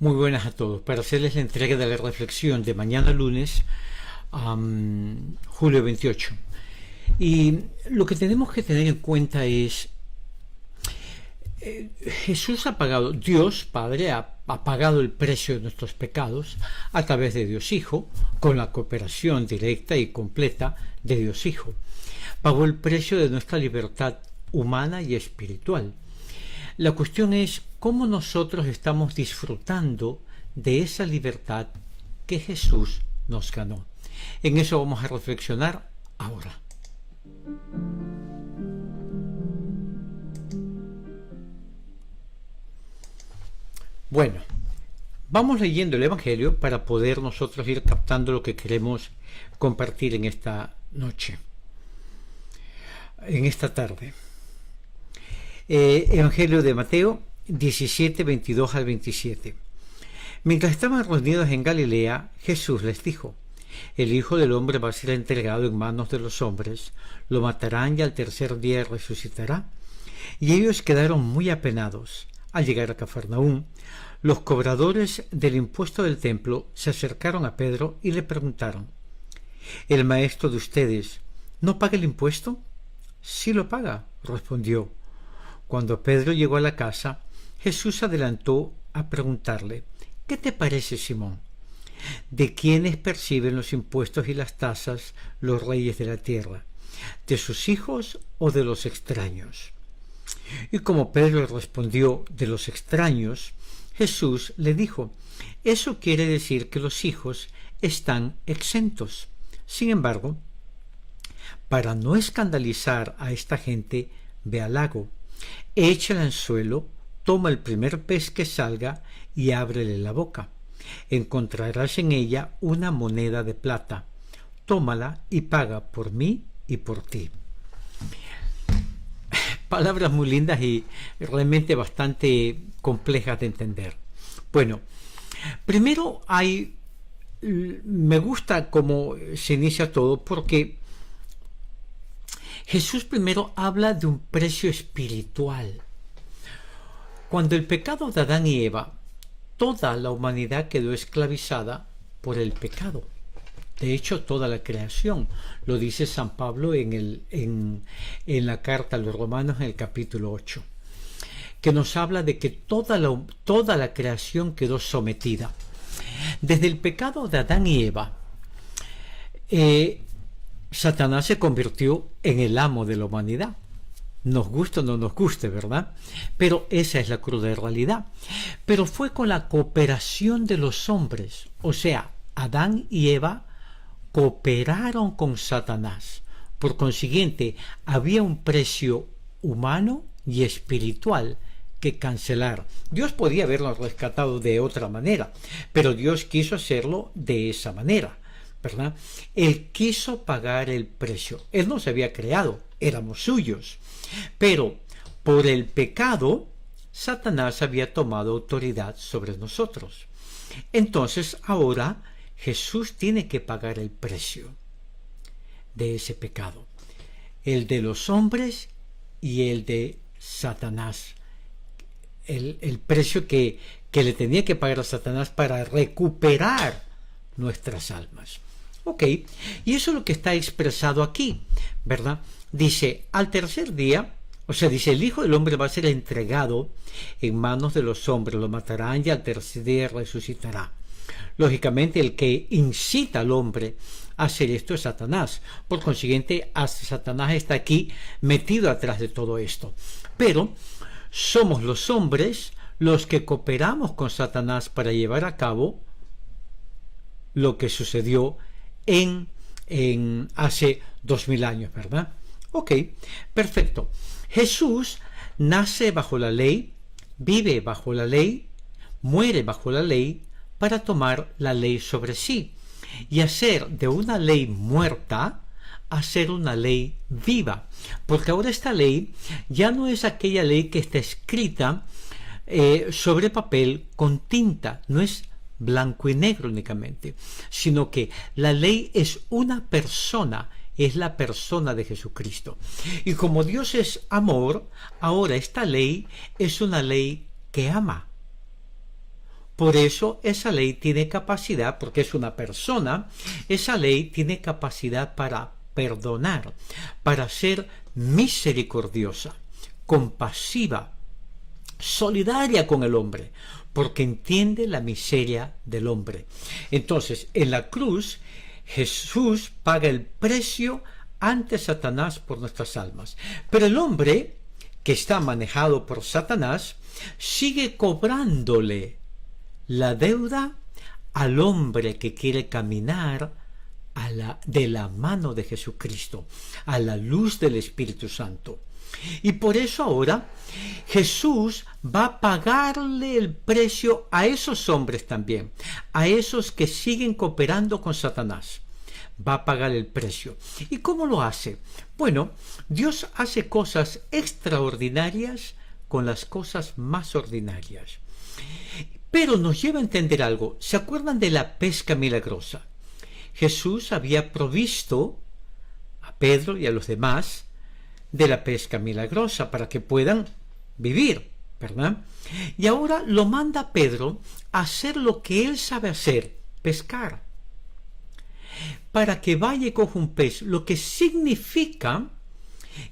Muy buenas a todos. Para hacerles la entrega de la reflexión de mañana lunes, julio 28. Y lo que tenemos que tener en cuenta es, Jesús ha pagado, Dios Padre ha pagado el precio de nuestros pecados a través de Dios Hijo, con la cooperación directa y completa de Dios Hijo. Pagó el precio de nuestra libertad humana y espiritual. La cuestión es cómo nosotros estamos disfrutando de esa libertad que Jesús nos ganó. En eso vamos a reflexionar ahora. Bueno, vamos leyendo el Evangelio para poder nosotros ir captando lo que queremos compartir en esta noche, en esta tarde. Evangelio de Mateo 17, 22 al 27. Mientras estaban reunidos en Galilea, Jesús les dijo: el Hijo del Hombre va a ser entregado en manos de los hombres, lo matarán y al tercer día resucitará. Y ellos quedaron muy apenados. Al llegar a Cafarnaúm, los cobradores del impuesto del templo se acercaron a Pedro y le preguntaron: ¿el maestro de ustedes no paga el impuesto? Sí lo paga, respondió. Cuando Pedro llegó a la casa, Jesús adelantó a preguntarle: ¿qué te parece, Simón? ¿De quiénes perciben los impuestos y las tasas los reyes de la tierra? ¿De sus hijos o de los extraños? Y como Pedro respondió: de los extraños, Jesús le dijo: eso quiere decir que los hijos están exentos. Sin embargo, para no escandalizar a esta gente, ve al lago, echa el anzuelo, toma el primer pez que salga y ábrele la boca. Encontrarás en ella una moneda de plata. Tómala y paga por mí y por ti. Palabras muy lindas y realmente bastante complejas de entender. Bueno, primero me gusta cómo se inicia todo, porque Jesús primero habla de un precio espiritual. Cuando el pecado de Adán y Eva, toda la humanidad quedó esclavizada por el pecado. De hecho, toda la creación, lo dice San Pablo en la carta a los Romanos en el capítulo 8, que nos habla de que toda la creación quedó sometida. Desde el pecado de Adán y Eva, Satanás se convirtió en el amo de la humanidad. Nos guste o no nos guste, ¿verdad? Pero esa es la cruda realidad. Pero fue con la cooperación de los hombres, o sea, Adán y Eva cooperaron con Satanás. Por consiguiente, había un precio humano y espiritual que cancelar. Dios podía haberlo rescatado de otra manera, pero Dios quiso hacerlo de esa manera, ¿verdad? Él quiso pagar el precio. Él no se había creado, éramos suyos. Pero por el pecado, Satanás había tomado autoridad sobre nosotros. Entonces, ahora Jesús tiene que pagar el precio de ese pecado, el de los hombres y el de Satanás, el precio que le tenía que pagar a Satanás para recuperar nuestras almas. Ok, y eso es lo que está expresado aquí, ¿verdad? Dice, al tercer día, o sea, dice, el Hijo del Hombre va a ser entregado en manos de los hombres, lo matarán y al tercer día resucitará. Lógicamente, el que incita al hombre a hacer esto es Satanás. Por consiguiente, Satanás está aquí metido atrás de todo esto. Pero somos los hombres los que cooperamos con Satanás para llevar a cabo lo que sucedió en hace 2000 años, ¿verdad? Ok, perfecto. Jesús nace bajo la ley, vive bajo la ley, muere bajo la ley, para tomar la ley sobre sí y hacer de una ley muerta hacer una ley viva, porque ahora esta ley ya no es aquella ley que está escrita sobre papel con tinta, no es blanco y negro únicamente, sino que la ley es una persona, es la persona de Jesucristo. Y como Dios es amor, ahora esta ley es una ley que ama. Por eso esa ley tiene capacidad, porque es una persona, esa ley tiene capacidad para perdonar, para ser misericordiosa, compasiva, solidaria con el hombre, porque entiende la miseria del hombre. Entonces, en la cruz, Jesús paga el precio ante Satanás por nuestras almas. Pero el hombre, que está manejado por Satanás, sigue cobrándole la deuda al hombre que quiere caminar de la mano de Jesucristo, a la luz del Espíritu Santo. Y por eso ahora Jesús va a pagarle el precio a esos hombres también, a esos que siguen cooperando con Satanás. Va a pagar el precio. ¿Y cómo lo hace? Bueno, Dios hace cosas extraordinarias con las cosas más ordinarias. Pero nos lleva a entender algo. ¿Se acuerdan de la pesca milagrosa? Jesús había provisto a Pedro y a los demás de la pesca milagrosa para que puedan vivir, ¿verdad? Y ahora lo manda a Pedro a hacer lo que él sabe hacer, pescar, para que vaya y coja un pez, lo que significa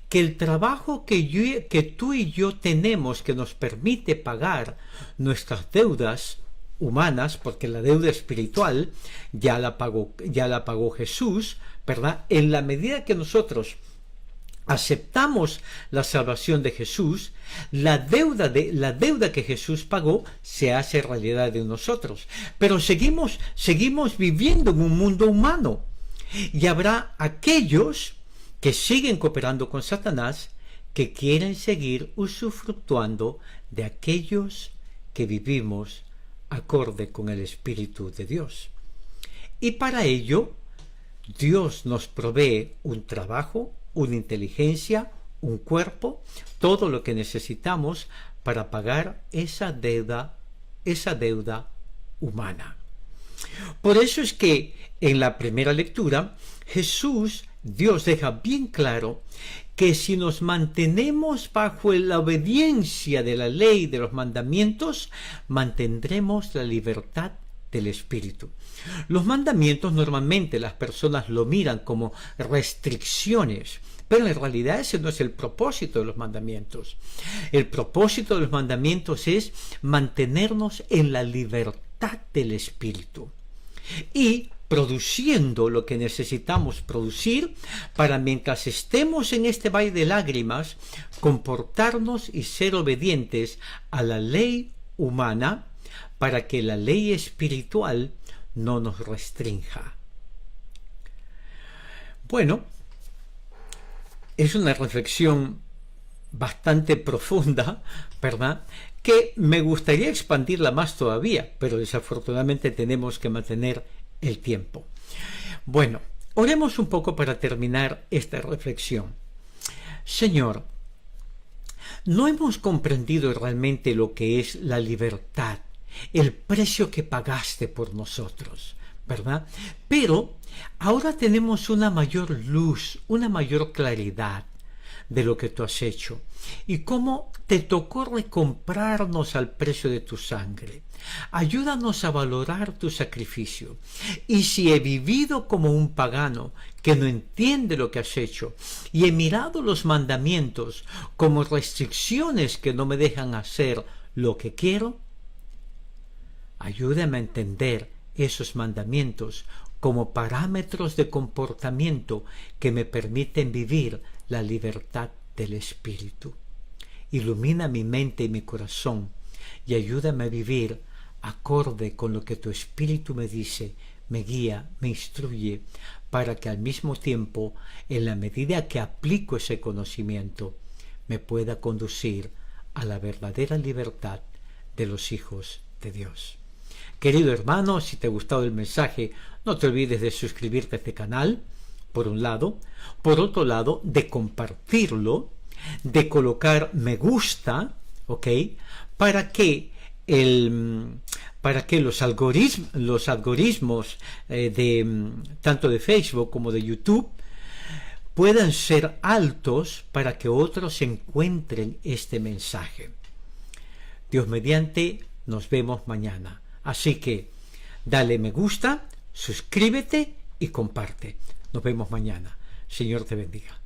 que el trabajo que tú y yo tenemos, que nos permite pagar nuestras deudas humanas, porque la deuda espiritual ya la pagó Jesús, ¿verdad? En la medida que nosotros aceptamos la salvación de Jesús, la deuda que Jesús pagó se hace realidad de nosotros. Pero seguimos viviendo en un mundo humano, y habrá aquellos que siguen cooperando con Satanás, que quieren seguir usufructuando de aquellos que vivimos acorde con el Espíritu de Dios. Y para ello, Dios nos provee un trabajo, una inteligencia, un cuerpo, todo lo que necesitamos para pagar esa deuda humana. Por eso es que en la primera lectura, Dios deja bien claro que si nos mantenemos bajo la obediencia de la ley, de los mandamientos, mantendremos la libertad del Espíritu. Los mandamientos normalmente las personas lo miran como restricciones, pero en realidad ese no es el propósito de los mandamientos. El propósito de los mandamientos es mantenernos en la libertad del Espíritu y produciendo lo que necesitamos producir para, mientras estemos en este valle de lágrimas, comportarnos y ser obedientes a la ley humana, para que la ley espiritual no nos restrinja. Bueno, es una reflexión bastante profunda, ¿verdad?, que me gustaría expandirla más todavía, pero desafortunadamente tenemos que mantener el tiempo. Bueno, oremos un poco para terminar esta reflexión. Señor, no hemos comprendido realmente lo que es la libertad, el precio que pagaste por nosotros, ¿verdad? Pero ahora tenemos una mayor luz, una mayor claridad de lo que tú has hecho y cómo te tocó recomprarnos al precio de tu sangre. Ayúdanos a valorar tu sacrificio. Y si he vivido como un pagano que no entiende lo que has hecho y he mirado los mandamientos como restricciones que no me dejan hacer lo que quiero, ayúdame a entender esos mandamientos como parámetros de comportamiento que me permiten vivir la libertad del Espíritu. Ilumina mi mente y mi corazón y ayúdame a vivir acorde con lo que tu Espíritu me dice, me guía, me instruye, para que al mismo tiempo, en la medida que aplico ese conocimiento, me pueda conducir a la verdadera libertad de los hijos de Dios. Querido hermano, si te ha gustado el mensaje, no te olvides de suscribirte a este canal, por un lado. Por otro lado, de compartirlo, de colocar me gusta, ¿ok?, para que los algoritmos tanto de Facebook como de YouTube puedan ser altos para que otros encuentren este mensaje. Dios mediante, nos vemos mañana. Así que dale me gusta, suscríbete y comparte. Nos vemos mañana. Señor te bendiga.